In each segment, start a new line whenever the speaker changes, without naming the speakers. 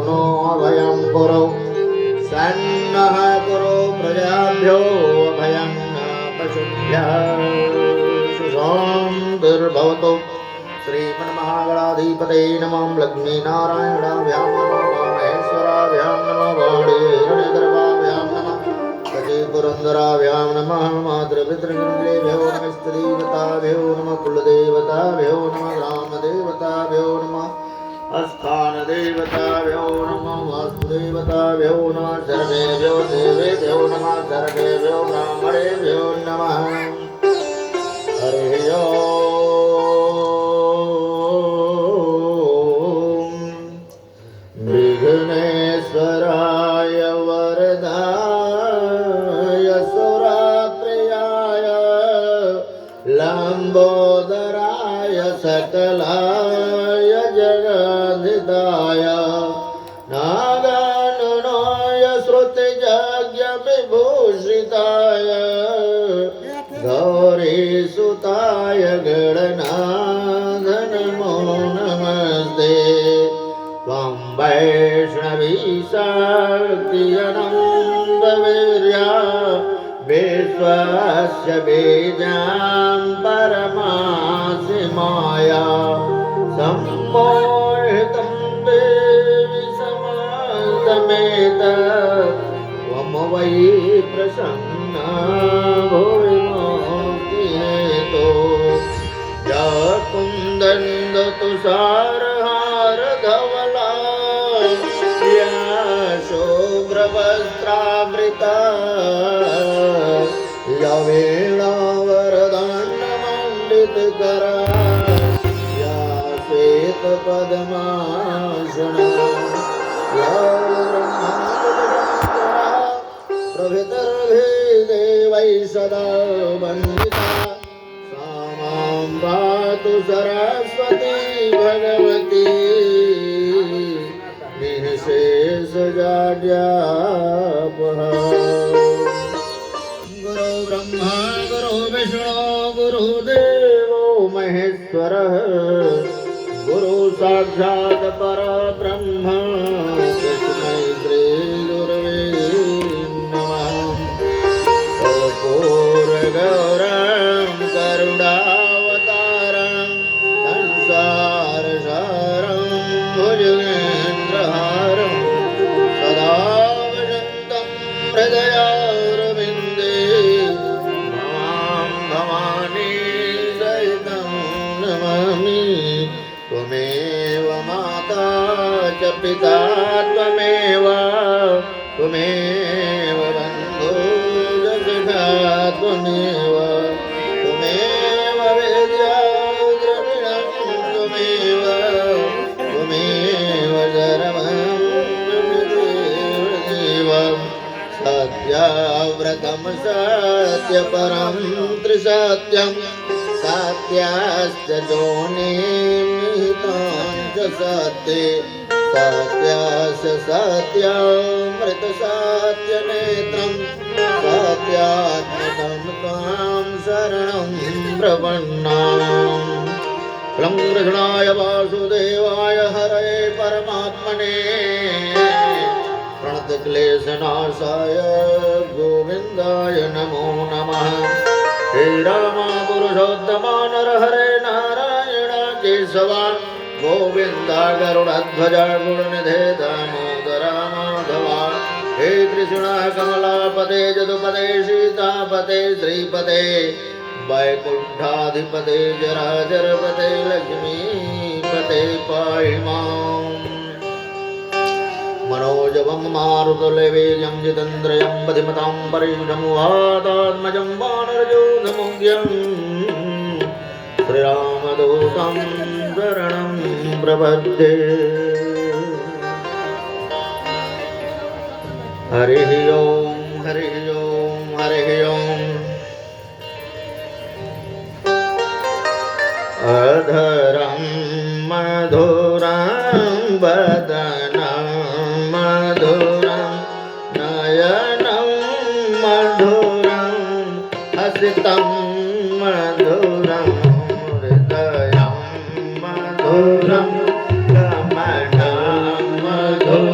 No अभयं कुरु सन्नः कुरु प्रजाभ्यो अभयं पशुभ्यः सुशान्तिर्भवतु। श्रीमन्महागणाधिपतये नमः। लक्ष्मीनारायणाभ्यां नमः। महेश्वराभ्यां नमः। वाणीरणिगर्भाभ्यां नमः। पुरन्दराभ्यां नमः। मातृपितृगुरुदेभ्यो नमः। स्त्रीदेवताभ्यो नमः। कुलदेवताभ्यो नमः। ग्रामदेवताभ्यो नमः। स्थान देवताभ्यो नमः। वास्तुदेवताभ्यो नमः। सर्वेभ्यो देवेभ्यो नमः। सर्वेभ्यो ब्राह्मणेभ्यो नमः। हरिः ओम्। विघ्नेश्वराय वरदाय सुराप्रियाय लंबोदराय सकलाय जगद्धिताय नागाननाय श्रुतिजज्ञविभूषिताय गौरीसुताय गणनाथ नमो नमस्ते। त्वं वैष्णवी शक्तिरनन्दवीर्या विश्वस्य बीजां परमासि माया सम्मोहितं देवि समासमेत त्वं वै प्रसन्ना भुवि मोक्तिहेतो या कुन्दन्दतुषारहारधवला या शुभ्रवस्त्रावृता या वीणावरदाण्डमण्डितकरा या श्वेतपद्मासना या ब्रह्माण्डशङ्करा प्रभृतिर्भिर्देवैः सदा वन्दिता सा मां पातु सरस्वती भगवती निःशेषजाड्यापहा। गुरु ब्रह्मा गुरु विष्णु गुरुदेवो महेश्वरः गुरु साक्षात् परब्रह्म तस्मै श्री गुरवे नमः। कर्पूरगौरं करुणावतारं संसारसारं भुजगेन्द्रहारं सदा वसन्तं हृदयारविन्दे मां भवानी सहितं नमामि। त्वमेव माता च पिता त्वमेव त्वमेव बन्धु च सखा त्वमेव त्वमेव विद्या द्रविणं त्वमेव त्वमेव सर्वं त्वमेव सत्याव्रतं सत्यपरं त्रिसत्यं सत्याश्च जोनिमितं च सत्ये सत्यास्य सत्यामृतसत्यनेत्रं सत्यात्मकं त्वां शरणं प्रपन्नाम्। फलं कृष्णाय वासुदेवाय हरये परमात्मने प्रणतक्लेशनाशाय गोविन्दाय नमो नमः। हे राम पुरुषोत्तम नरहरे नारायण केशवा गोविन्द गरुडध्वज गुरुनिधे दामोदर माधवा। हे कृष्ण कमलापते जदुपते सीतापते श्रीपते वैकुण्ठाधिपते जराजरपते लक्ष्मीपते पाहि माम्। मनोजवं मारुतलेवेयं जितेन्द्रियं बुद्धिमतां परिशुद्धं वातात्मजं वानरयूथमुख्यं श्रीरामदूतं शरणं प्रपद्ये। हरिः ओं हरिः ओं हरिः ओं। अधरं मधुरं वदनं मधुरं नयनं मधुरं हसितं मधुरं हृदयं मधुरं गमनं मधुरं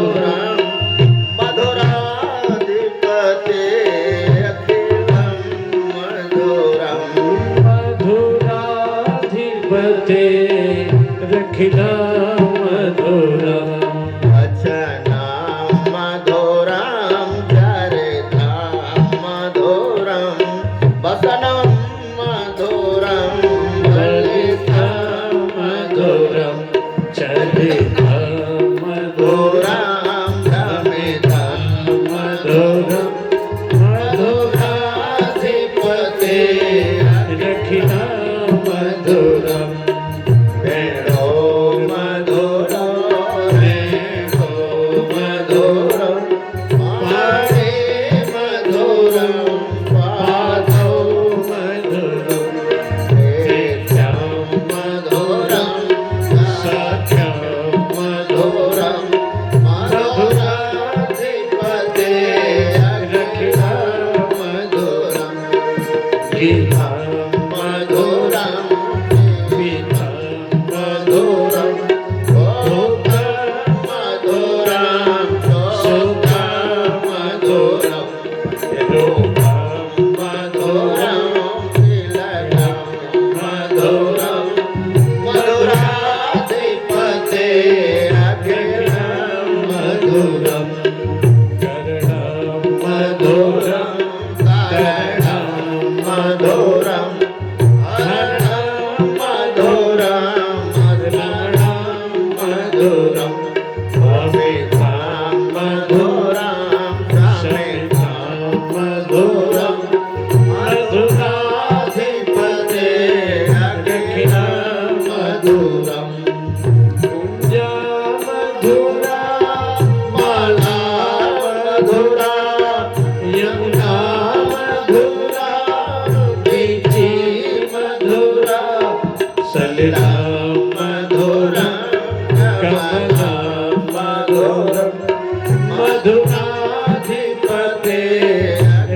मधुराधिपते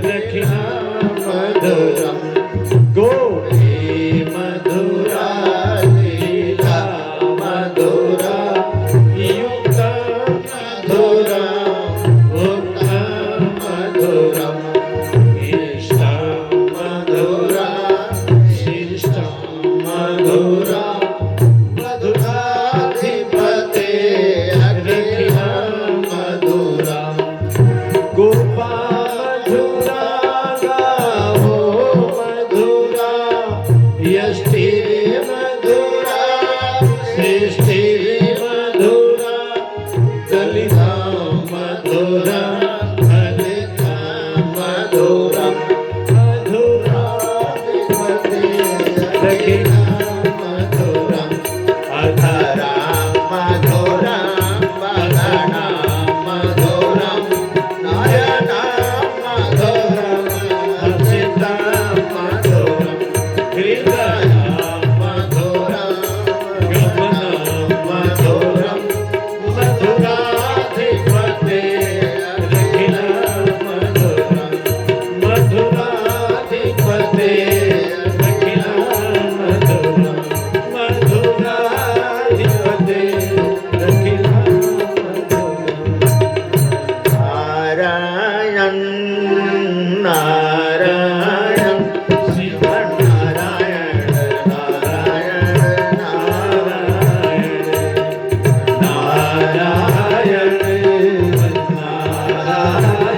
रखिना मधुरम गोपी मधुरा लीला मधुरा युक्त मधुरा भुक्त मधुरम इष्ट मधुरा शिष्ट मधुरा मधुराधिपते रखिना मधुरम गोपा मधुरा गावो मधुरा यष्टि मधुरा सृष्टि मधुरा दलिता मधुरा दलिता मधुरा मधुराधिपते रखिना मधुरम अधरा मधुरा बदना मधुरम नयना मधुरम हसिता मधुरम हृदय मधुरम गमन मधुरम मधुराधिपते रखिना मधुरम मधुराधिपते रखिना मधुरम मधुराधिपते रखिना
नारायण नारायण शिव नारायण नारायण नारायण
नारायण नारायण नारायण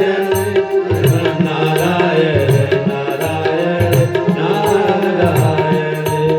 नारायण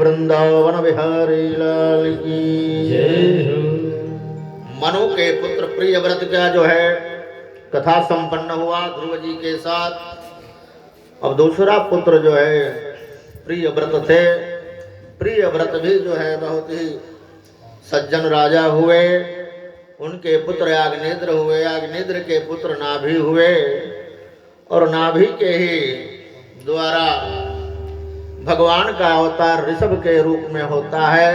वृंदावन बिहारी लाल की
जय हो।
मनु के पुत्र प्रियव्रत का जो है कथा संपन्न हुआ ध्रुव जी के साथ। अब दूसरा पुत्र जो है प्रियव्रत थे। प्रियव्रत भी जो है बहुत ही सज्जन राजा हुए। उनके पुत्र याज्ञनेद्र हुए। याज्ञनेद्र के पुत्र नाभि हुए और नाभि के ही द्वारा भगवान का अवतार ऋषभ के रूप में होता है।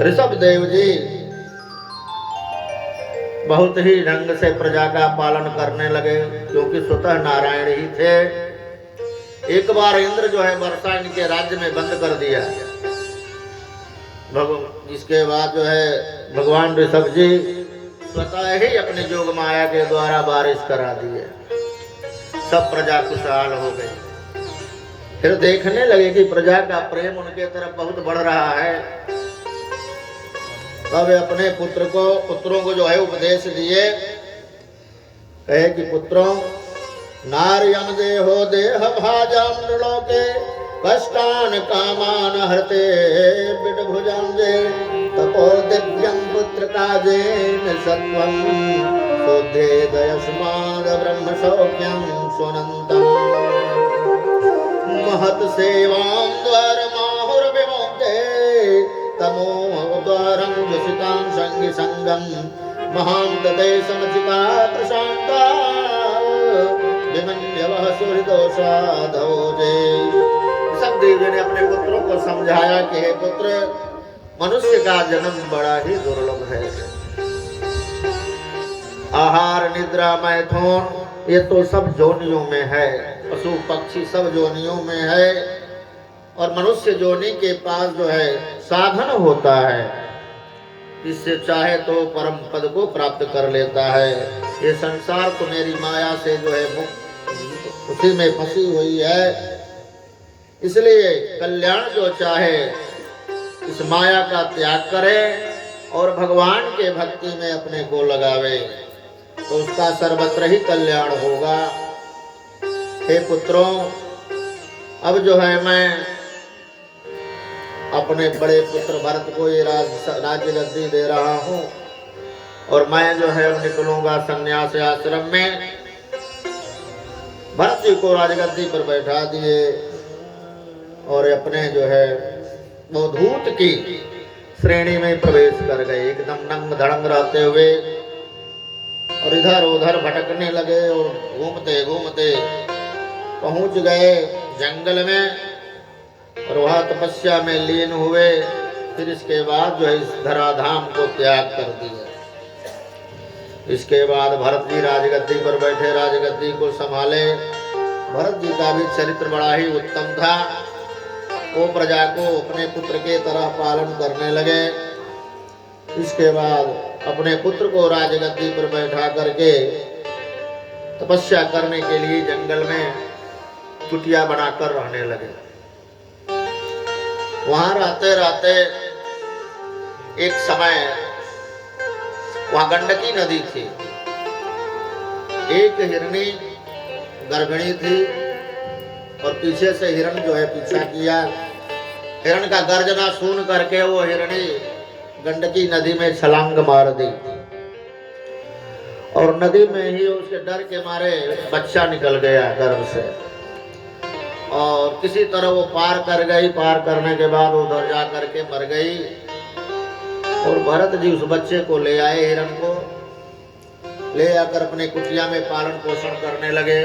ऋषभ देव जी बहुत ही ढंग से प्रजा का पालन करने लगे क्योंकि स्वतः नारायण ही थे। एक बार इंद्र जो है वर्षा इनके राज्य में बंद कर दिया। जिसके बाद जो है भगवान ऋषभ जी स्वतः ही अपने जोग माया के द्वारा बारिश करा दिए, सब प्रजा खुशहाल हो गई। फिर देखने लगे कि प्रजा का प्रेम उनके तरफ बहुत बढ़ रहा है, तब अपने पुत्रों को जो है उपदेश दिए, कहे कि पुत्रों, नार्यम देहो देह भाजाम नृलोके कष्टान कामान हरते बिडभुजांजे तपो दिव्यं पुत्र काजेन सत्वं शोधे दयस्माद ब्रह्म सौख्यं स्वनंतम महत सेवां द्वार माहुर विमुक्ते तमो द्वारं जुषितां संगी संगम महांतते समचिता प्रशांता विमन्यवः सुहृदोषाधोजे। सब देवों ने अपने पुत्रों को समझाया कि हे पुत्र, मनुष्य का जन्म बड़ा ही दुर्लभ है। आहार निद्रा मैथुन ये तो सब जोनियों में है, पशु पक्षी सब जोनियों में है, और मनुष्य जोनि के पास जो है साधन होता है, इससे चाहे तो परम पद को प्राप्त कर लेता है। ये संसार तो मेरी माया से जो है मुक्त उसी में फंसी हुई है, इसलिए कल्याण जो चाहे इस माया का त्याग करे और भगवान के भक्ति में अपने को लगावे, तो उसका सर्वत्र ही कल्याण होगा। हे पुत्रों, अब जो है मैं अपने बड़े पुत्र भरत को ये राज्य गद्दी दे रहा हूँ, और मैं जो है अब निकलूंगा संन्यास आश्रम में। भरत जी को राजगद्दी पर बैठा दिए और अपने जो है वो धूत की श्रेणी में प्रवेश कर गए, एकदम नंग धड़ंग रहते हुए, और इधर उधर भटकने लगे और घूमते घूमते पहुंच गए जंगल में, और वहां तपस्या में लीन हुए। फिर इसके बाद जो है इस धराधाम को त्याग कर दिया। इसके बाद भरत जी राजगद्दी पर बैठे, राजगद्दी को संभाले। भरत जी का भी चरित्र बड़ा ही उत्तम था, वो प्रजा को अपने पुत्र के तरह पालन करने लगे। इसके बाद अपने पुत्र को राजगद्दी पर बैठा करके तपस्या करने के लिए जंगल में कुटिया बनाकर रहने लगे। वहां रहते रहते एक समय वहां गंडकी नदी थी, एक हिरणी गर्भिणी थी और पीछे से हिरण जो है पीछा किया। हिरण का गर्जना सुन करके वो हिरणी गंडकी नदी में छलांग मार दी, और नदी में ही उसके डर के मारे बच्चा निकल गया गर्भ से, और किसी तरह वो पार कर गई। पार करने के बाद उधर जा करके मर गई, और भरत जी उस बच्चे को ले आए, हिरण को ले आकर अपने कुटिया में पालन पोषण करने लगे।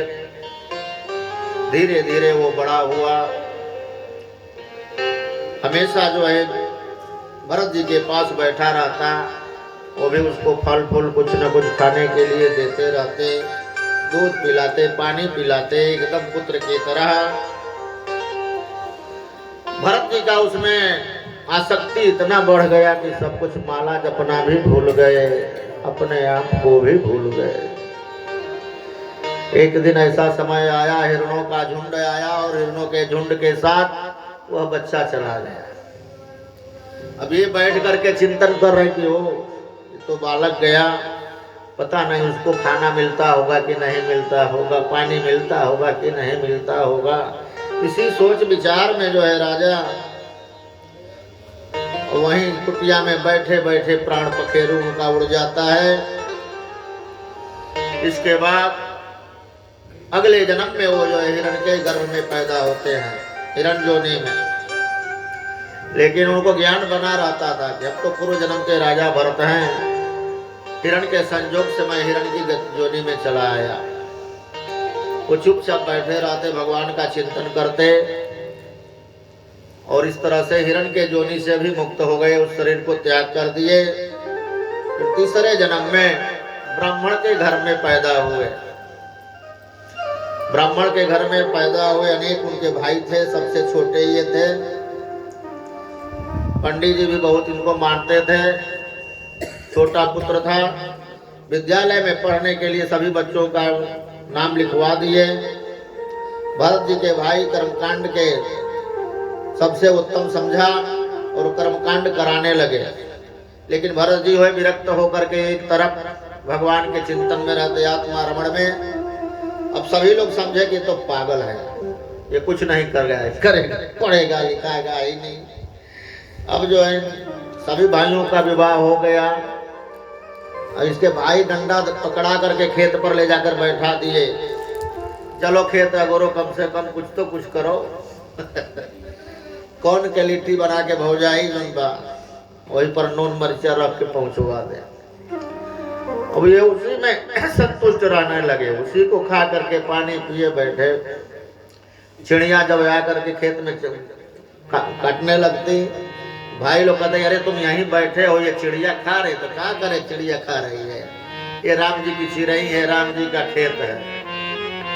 धीरे धीरे वो बड़ा हुआ, हमेशा जो है भरत जी के पास बैठा रहता, वो भी उसको फल फूल कुछ न कुछ खाने के लिए देते रहते, दूध पिलाते, पानी पिलाते, एकदम पुत्र की तरह। भरत जी का उसमें आसक्ति इतना बढ़ गया कि सब कुछ माला जपना भी भूल गए, अपने आप को भी भूल गए। एक दिन ऐसा समय आया, हिरणों का झुंड आया और हिरणों के झुंड के साथ वह बच्चा चला गया। अब ये बैठ करके चिंतन कर रहे कि वो तो बालक गया, पता नहीं उसको खाना मिलता होगा कि नहीं मिलता होगा, पानी मिलता होगा कि नहीं मिलता होगा। इसी सोच विचार में जो है राजा वहीं कुटिया में बैठे बैठे प्राण पखेरु उनका उड़ जाता है। इसके बाद अगले जन्म में वो जो है हिरण के गर्भ में पैदा होते हैं, हिरण जोनी में। लेकिन उनको ज्ञान बना रहता था कि अब तो पूर्व जन्म के राजा भरत हैं, हिरण के संजोग से मैं हिरण की जोनी में चला आया। वो चुपचाप बैठे रहते, भगवान का चिंतन करते, और इस तरह से हिरण के जोनी से भी मुक्त हो गए, उस शरीर को त्याग कर दिए। तीसरे जन्म में ब्राह्मण के घर में पैदा हुए। ब्राह्मण के घर में पैदा हुए, अनेक उनके भाई थे, सबसे छोटे ये थे। पंडित जी भी बहुत इनको मानते थे। छोटा पुत्र था, विद्यालय में पढ़ने के लिए सभी बच्चों का नाम लिखवा दिए। भरत जी के भाई कर्मकांड के सबसे उत्तम समझा और कर्मकांड कराने लगे। लेकिन भरत जी हुए विरक्त होकर के एक तरफ भगवान के चिंतन में रहते, आत्मा रमण में। अब सभी लोग समझे कि तो पागल है, ये कुछ नहीं कर गया, करेगा पढ़ेगा लिखाएगा ही नहीं। अब जो है सभी भाइयों का विवाह हो गया। अब इसके भाई डंडा पकड़ा करके खेत पर ले जाकर बैठा दिए। चलो खेत अगोरो, कम से कम कुछ तो कुछ करो। कौन के लिट्टी बना के भौजाई जनबा वहीं पर नून मर्चा रख के पहुंचवा दे। अब ये उसी में संतुष्ट रहने लगे, उसी को खा करके पानी पिए बैठे। चिड़िया जब आ करके खेत में काटने लगती, भाई लोग कहते अरे तुम यहीं बैठे हो, ये चिड़िया खा रहे, तो क्या करे चिड़िया खा रही है, ये राम जी की चिड़ई है, राम जी का खेत है,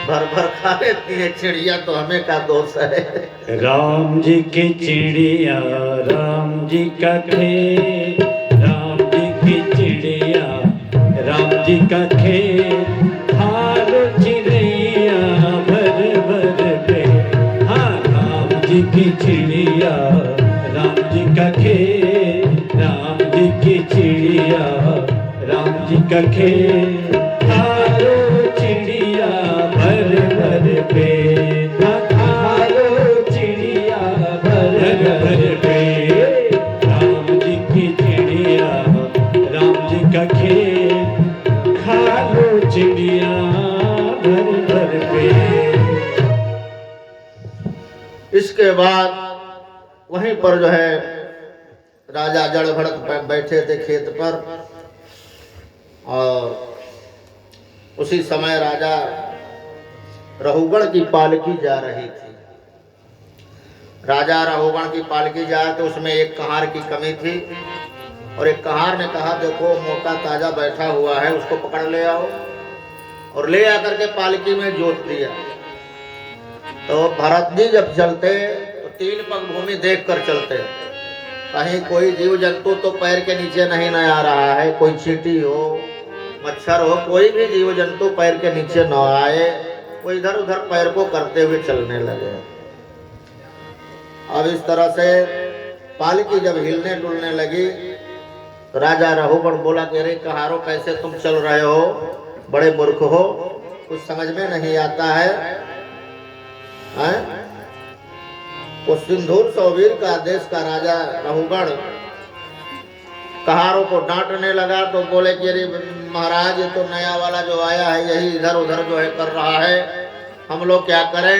भर भर खा लेती है चिड़िया, तो हमें क्या दोष है।
राम जी की चिड़िया राम जी का खेत, राम जी की चिड़िया राम जी का खेत, हालो चिड़िया भर भर पे। हाँ राम जी की चिड़िया राम जी का खेत, राम जी की चिड़िया राम जी का खेत, हालो चिड़िया भर भर पे। हालो चिड़िया भर भर पे। राम जी की चिड़िया राम जी का खेत, खालो चिड़िया भर भर पे।
इसके बाद वहीं पर जो है राजा जड़ भरत बैठे थे खेत पर, और उसी समय राजा रहुगण की पालकी जा रही थी। राजा रहुगण की पालकी जाए तो उसमें एक कहार की कमी थी, और एक कहार ने कहा देखो मोटा ताजा बैठा हुआ है, उसको पकड़ ले आओ। और ले आकर के पालकी में जोत दिया। तो भरत जी जब चलते तो 3 पग भूमि देख कर चलते, कहीं कोई जीव जंतु तो पैर के नीचे नहीं न आ रहा है, कोई चींटी हो मच्छर हो, कोई भी जीव जंतु पैर के नीचे न आए। वो इधर उधर पैर को करते हुए चलने लगे। अब इस तरह से पालकी जब हिलने डुलने लगी तो राजा रहुगण बोला कि अरे कहारो कैसे तुम चल रहे हो, बड़े मूर्ख हो, कुछ समझ में नहीं आता है, हैं? वो सिंधुर सौवीर का देश का राजा रहुगण कहारों को डांटने लगा। तो बोले कि अरे महाराज ये तो नया वाला जो आया है यही इधर उधर जो है कर रहा है, हम लोग क्या करें।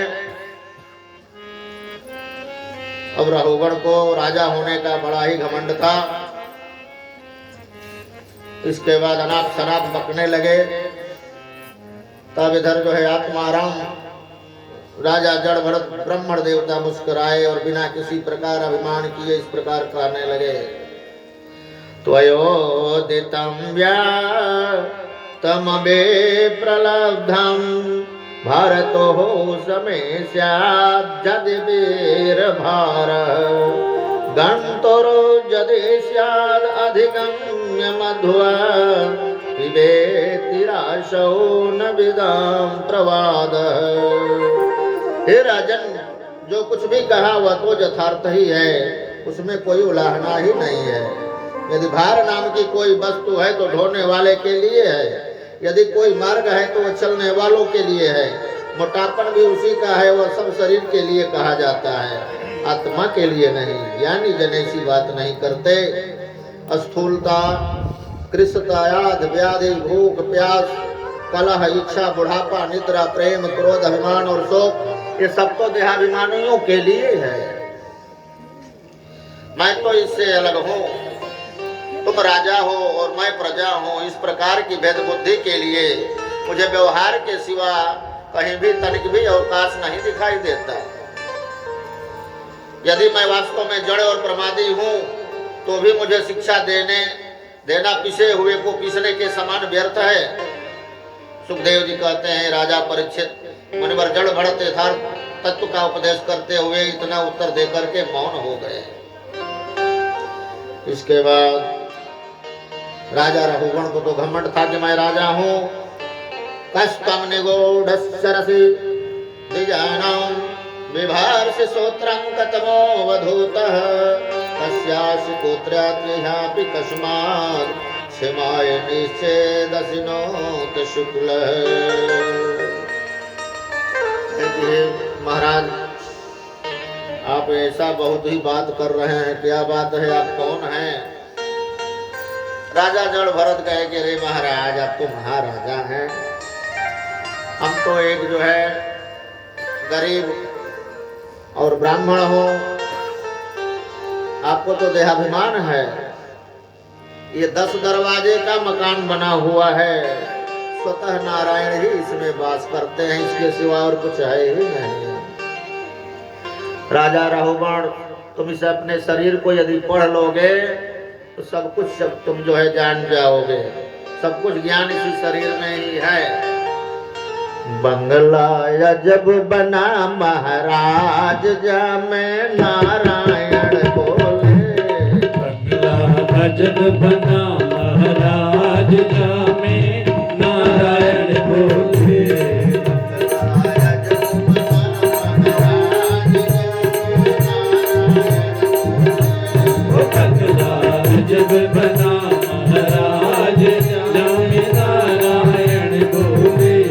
अब रहुगण को राजा होने का बड़ा ही घमंड था। इसके बाद अनाप शनाप बकने लगे। तब इधर जो है आत्माराम राजा जड़ भरत ब्राह्मण देवता मुस्कुराए और बिना किसी प्रकार अभिमान किए इस प्रकार कहने लगे, त्वयोदितं व्यातम बे प्रलब्धम भारतो समे स्यात् यदि वीर भार गंतरो यदि स्याद् अधिगम्य मध्वा पिबेति राशौ न विदाम प्रवाद। हे राजन, जो कुछ भी कहा वह तो यथार्थ ही है, उसमें कोई उलाहना ही नहीं है। यदि भार नाम की कोई वस्तु है तो ढोने वाले के लिए है, यदि कोई मार्ग है तो वह चलने वालों के लिए है। मोटापन भी उसी का है, वह सब शरीर के लिए कहा जाता है, आत्मा के लिए नहीं। यानी जनेसी बात नहीं करते। स्थूलता, कृष्णता, याद, व्याधि, भूख, प्यास, कलह, इच्छा, बुढ़ापा, निद्रा, प्रेम, क्रोध, अभिमान और शोक, ये सब तो देहाभिमानियों के लिए है। मैं तो इससे अलग हूँ, तुम राजा हो और मैं प्रजा हूँ, इस प्रकार की भेद बुद्धि के लिए मुझे व्यवहार के सिवा कहीं भी तनिक भी अवकाश नहीं दिखाई देता। यदि मैं वास्तव में जड़ और प्रमादी हूँ तो भी मुझे शिक्षा देना पिसे हुए को पीसने के समान व्यर्थ है। सुखदेव जी कहते हैं राजा परीक्षित मुनिवर जड़ भरत यथार्थ तत्व का उपदेश करते हुए इतना उत्तर देकर के मौन हो गए। इसके बाद राजा रघुगण को तो घमंड था कि मैं राजा हूं। कष्टम निगूढ़ सरसि द्विजानां बिभार्षि श्रोत्रं कतमोऽवधूतः कस्यासि पुत्रात्यापि कस्मात् क्षमाय निश्चेदसिनोत शुक्लः। महाराज आप ऐसा बहुत ही बात कर रहे हैं, क्या बात है, आप कौन हैं? राजा जड़ भरत कहे कि रे महाराज आप तो महाराजा हैं, हम तो एक जो है गरीब और ब्राह्मण हो, आपको तो देहाभिमान है। ये 10 दरवाजे का मकान बना हुआ है, स्वतः नारायण ही इसमें वास करते हैं, इसके सिवा और कुछ है ही नहीं। राजा रघुगण तुम इसे अपने शरीर को यदि पढ़ लोगे तो सब कुछ सब तुम जो है जान जाओगे, सब कुछ ज्ञान इसी शरीर में ही है। बंगला जब बना महाराज जा में नारायण बोले।
बंगला जब बना महाराज जा में नारायण बोले। जब बना महाराज जा में नारायण बोले।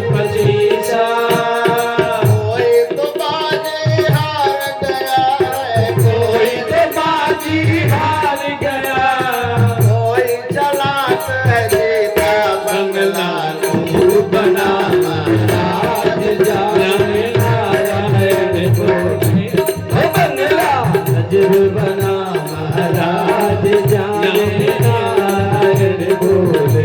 पचीसा।
कोई तो बाजी हार गया है,
कोई तो बाजी हार गया,
कोई चलाक है जीता बंगला
नूर बना महाराज जाने नारायण बोले। ओ बंगला नजर बना महाराज जाने नारायण बोले।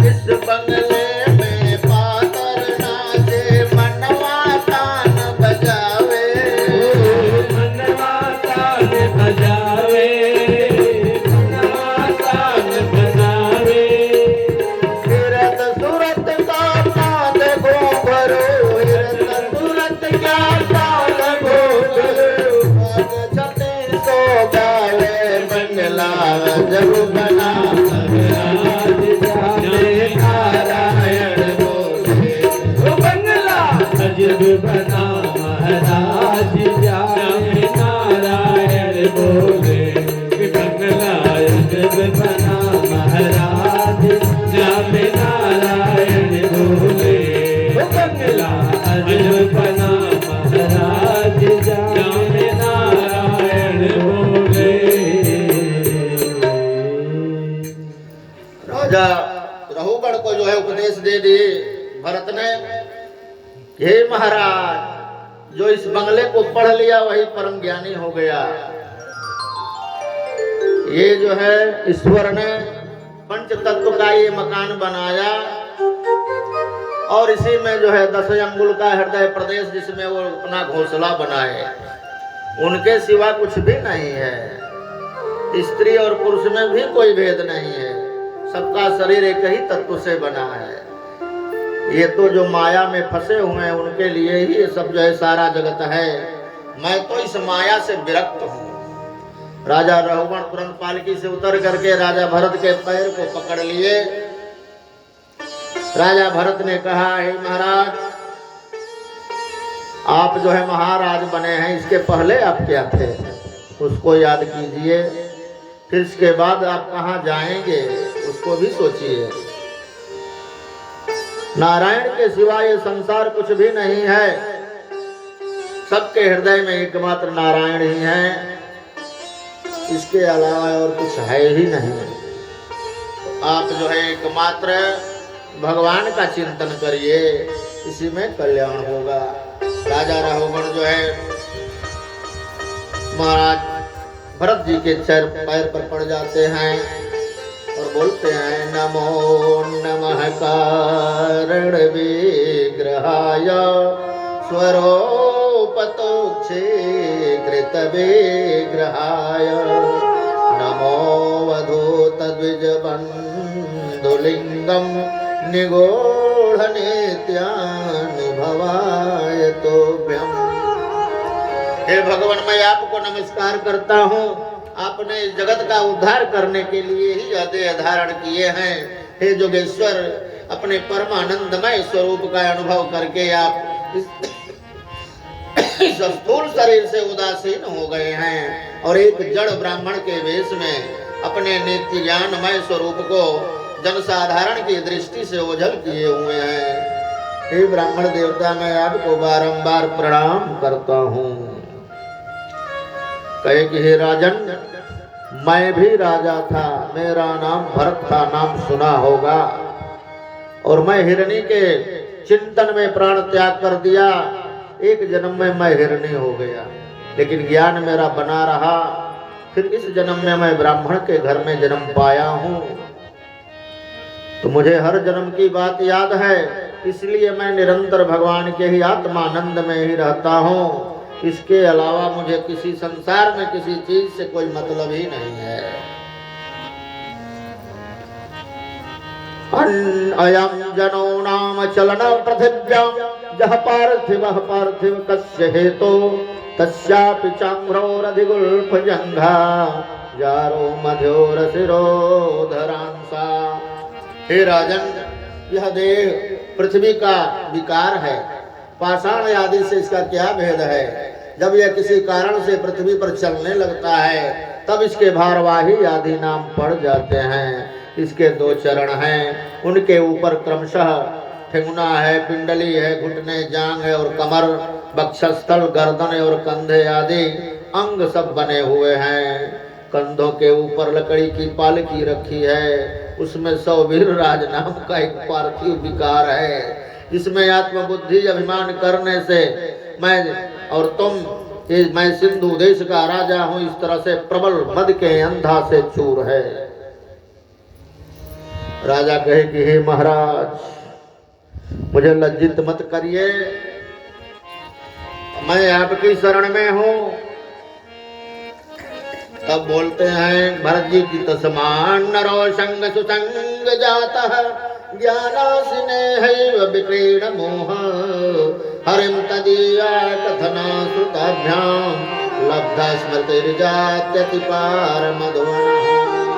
इस बंगले में पातर नाचे मनवा तान बजावे।
मनवा तान बजावे, मनवा तान बजावे।
हिरत सूरत का पाद घोंघरू, हिरत सूरत का पाद घोंघरू, पग छते सो गावे बंगला जब बना
महाराज जाने नारायण बोले। ओ बंगला अजब बना महाराज जाने नारायण बोले। बंगला अजब बना महाराज जाने नारायण बोले। ओ बंगला अजब बना महाराज जाने नारायण बोले।
राजा रहुगण को जो है उपदेश दे दिए भरत ने, हे महाराज, जो इस बंगले को पढ़ लिया वही परम ज्ञानी हो गया। ये जो है ईश्वर ने पंच तत्व का ये मकान बनाया और इसी में जो है 10 अंगुल का हृदय प्रदेश जिसमें वो अपना घोंसला बनाए। उनके सिवा कुछ भी नहीं है। स्त्री और पुरुष में भी कोई भेद नहीं है। सबका शरीर एक ही तत्व से बना है। ये तो जो माया में फंसे हुए हैं उनके लिए ही ये सब जो है सारा जगत है। मैं तो इस माया से विरक्त हूँ। राजा रहुगण तुरंत पालकी से उतर करके राजा भरत के पैर को पकड़ लिए। राजा भरत ने कहा, हे महाराज, आप जो है महाराज बने हैं, इसके पहले आप क्या थे उसको याद कीजिए। फिर इसके बाद आप कहाँ जाएंगे उसको भी सोचिए। नारायण के सिवा ये संसार कुछ भी नहीं है। सबके हृदय में एकमात्र नारायण ही है, इसके अलावा और कुछ है ही नहीं। तो आप जो है एकमात्र भगवान का चिंतन करिए, इसी में कल्याण होगा। राजा रहुगण जो है महाराज भरत जी के पैर पर पड़ जाते हैं और बोलते हैं, नमो नमः कारण विग्रहाय स्वरूपतोक्षे कृत विग्रहाय नमो वधूत द्विज बंधुलिंगम निगूढ़ नित्यानुभवाय तोभ्यम। हे भगवान, मैं आपको नमस्कार करता हूँ। आपने इस जगत का उद्धार करने के लिए ही यह देह धारण किए हैं। हे जोगेश्वर, अपने परमानंदमय स्वरूप का अनुभव करके आप इस स्थूल शरीर से उदासीन हो गए हैं और एक जड़ ब्राह्मण के वेश में अपने नित्य ज्ञानमय स्वरूप को जनसाधारण की दृष्टि से ओझल किए हुए हैं। हे ब्राह्मण देवता, मैं आपको बारंबार प्रणाम करता हूँ। कहे कि हे राजन, मैं भी राजा था, मेरा नाम भरत था, नाम सुना होगा। और मैं हिरणी के चिंतन में प्राण त्याग कर दिया। एक जन्म में मैं हिरणी हो गया, लेकिन ज्ञान मेरा बना रहा। फिर इस जन्म में मैं ब्राह्मण के घर में जन्म पाया हूँ। तो मुझे हर जन्म की बात याद है, इसलिए मैं निरंतर भगवान के ही आत्मानंद में ही रहता हूँ। इसके अलावा मुझे किसी संसार में किसी चीज से कोई मतलब ही नहीं है। अयम जनो नाम चलन पृथिव्यां जह पार्थिव कस्य हेतो तस्यापि चाम्रोरधिगुल्फ जंघा जारो मध्योरसिरोधरांसा। हे राजन, यह देह पृथ्वी का विकार है, पाषाण आदि से इसका क्या भेद है। जब यह किसी कारण से पृथ्वी पर चलने लगता है तब इसके भारवाही आदि नाम पड़ जाते हैं। इसके दो चरण हैं, उनके ऊपर क्रमशः ठेंगुना है, पिंडली है, घुटने, जांग है और कमर, वक्षस्थल, गर्दन और कंधे आदि अंग सब बने हुए हैं। कंधों के ऊपर लकड़ी की पालकी रखी है, उसमें सौवीर राज नाम का एक पार्थिव विकार है, जिसमें आत्मबुद्धि अभिमान करने से मैं सिंधु देश का राजा हूं, इस तरह से प्रबल मद के अंधा से चूर है। राजा कहे कि हे महाराज, मुझे लज्जित मत करिए, मैं आपकी शरण में हूं। तब बोलते हैं भरत जी की तस्मान नरो संग सुसंग जाता ज्ञानासिने हैव विक्रीण मोह हरिम तदीया कथना सुताभ्याम लब्धा स्मृतिर्जात्यति पार मधुवन।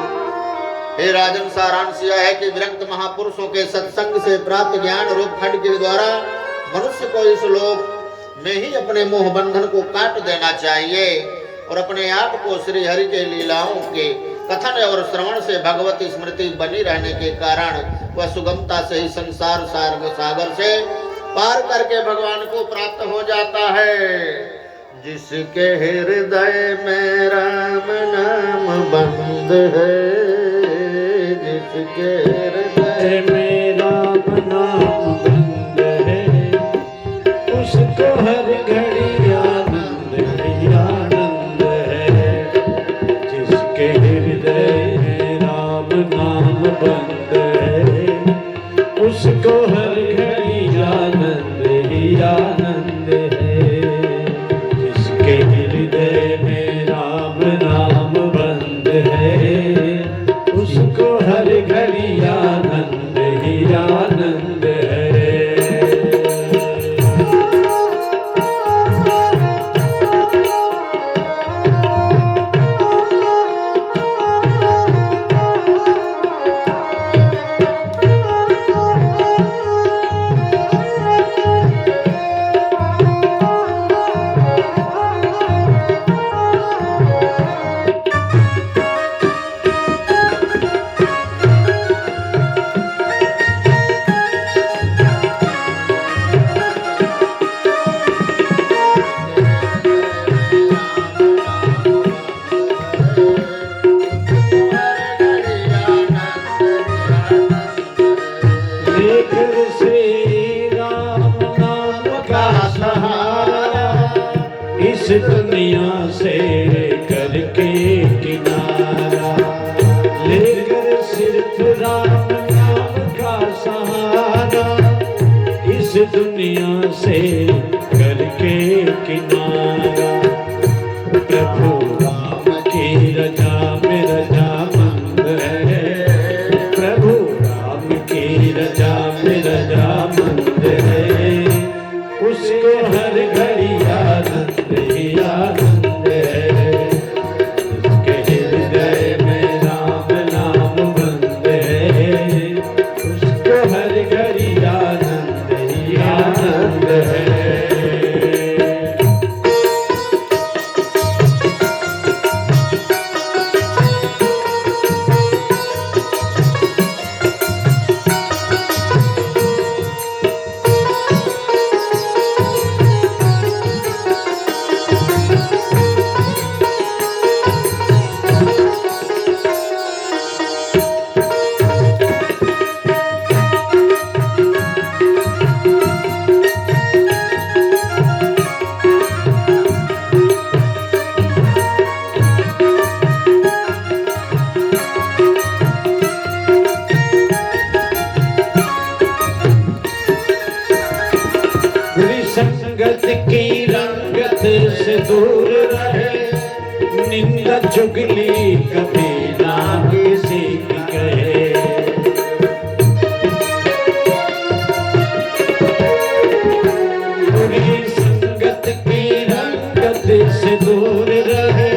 हे राजन, सारांश यह है कि विरक्त महापुरुषों के सत्संग से प्राप्त ज्ञान रूप खंड के द्वारा मनुष्य को इस लोक में ही अपने मोह बंधन को काट देना चाहिए और अपने आप को श्री हरि के लीलाओं के कथन और श्रवण से भगवती स्मृति बनी रहने के कारण वह सुगमता से ही संसार सागर से पार करके भगवान को प्राप्त हो जाता है। जिसके हृदय में राम नाम बंद है, जिसके हृदय में राम नाम बंद है, उसको हर घड़ी आनंद ही आनंद है। जिसके हृदय में राम नाम बंद है, उसको हर घड़ी आनंद ही आनंद है। जिसके हृदय में राम नाम बंद है, उसको हर घड़ी आनंद ही आनंद है। इस दुनिया से करके किनारा, लेकर सिर्फ राम नाम का सहारा। इस दुनिया से करके किनारा, प्रभु राम की रजा में रजामंद है। प्रभु राम की रजा में रजामंद है, उसको हर घड़ी आनंद ही आनंद है। उसके हृदय में राम नाम बंद है, उसको हर घड़ी आनंद ही आनंद है। संगत की रंगत से दूर रहे, निंदा चुगली कभी ना किसी की कहे।
से दूर रहे,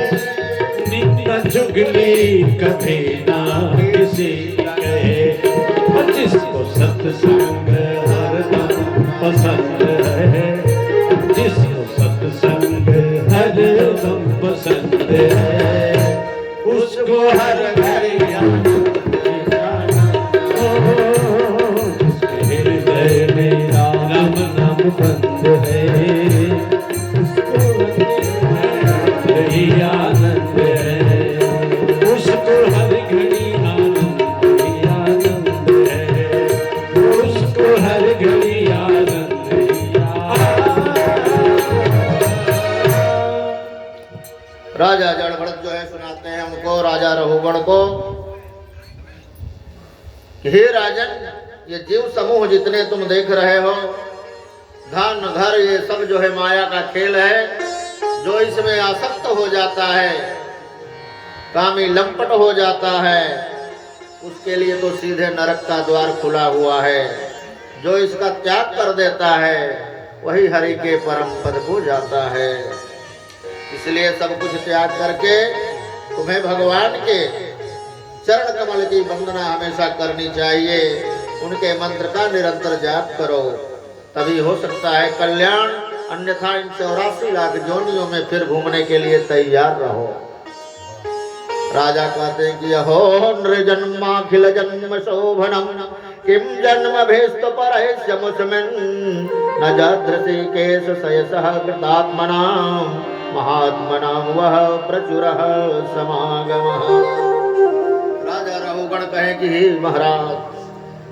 नित्य चुगली कभी ना किसी कहे। और जिसको सत्संग हरदम पसंद है, जिसको सत्संग हरदम पसंद है, उसको हर घड़ी आनंद जाना। जिसके हृदय में राम नाम बंद है, उसको हर घड़ी आनंद है, उसको हर घड़ी आनंद ही आनंद है, उसको हर घड़ी आनंद ही आनंद।
राजा जड़भरत जो है सुनाते हैं हमको, राजा रघुगण को, कि हे राजन, ये जीव समूह जितने तुम देख रहे हो, धन घर ये सब जो है माया का खेल है। जो इसमें आसक्त हो जाता है, कामी लंपट हो जाता है, उसके लिए तो सीधे नरक का द्वार खुला हुआ है। जो इसका त्याग कर देता है वही हरि के परम पद को जाता है। इसलिए सब कुछ त्याग करके तुम्हें भगवान के चरण कमल की वंदना हमेशा करनी चाहिए। उनके मंत्र का निरंतर जाप करो, तभी हो सकता है कल्याण। अन्यथा इन 84 लाख जोनियों में फिर घूमने के लिए तैयार रहो। राजा कहते हैं कि अहो नृजन्माखिल जन्म शोभनम किम जन्म भेस्त परैष्यमुस्मिन् न जादृशि केश सयसः कृतात्मनां महात्मनां वह प्रचुरः समागमः। राजा रघुगण कहे कि हे महाराज,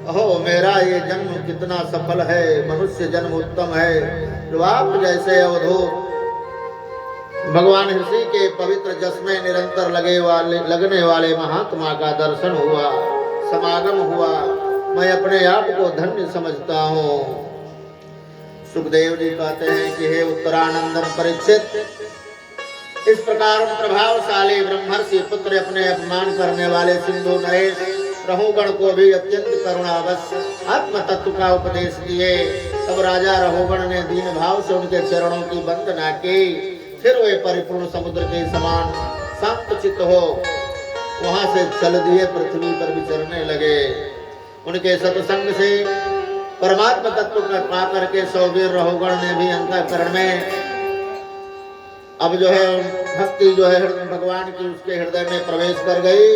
अहो मेरा ये जन्म कितना सफल है, मनुष्य जन्म उत्तम है। जो आप जैसे अवधूत भगवान ऋषि के पवित्र जस में निरंतर लगने वाले महात्मा का दर्शन हुआ, समागम हुआ, मैं अपने आप को धन्य समझता हूँ। सुखदेव जी कहते हैं कि हे उत्तरानंदन परीक्षित, इस प्रकार प्रभावशाली ब्रह्मर्षि पुत्र अपने अपमान करने वाले सिंधु नरेश रघुगण को भी अत्यंत करुणावश आत्म तत्व का उपदेश दिए। तब राजा रघुगण ने दीन भाव से उनके चरणों की वंदना की। फिर वे परिपूर्ण समुद्र के समान शांत चित्त हो वहां से चल दिए, पृथ्वी पर विचरने लगे। उनके सत्संग से परमात्मा तत्व का पा करके सौवीर रघुगण ने भी अंतःकरण में अब जो है भक्ति जो है भगवान की उसके हृदय में प्रवेश कर गई।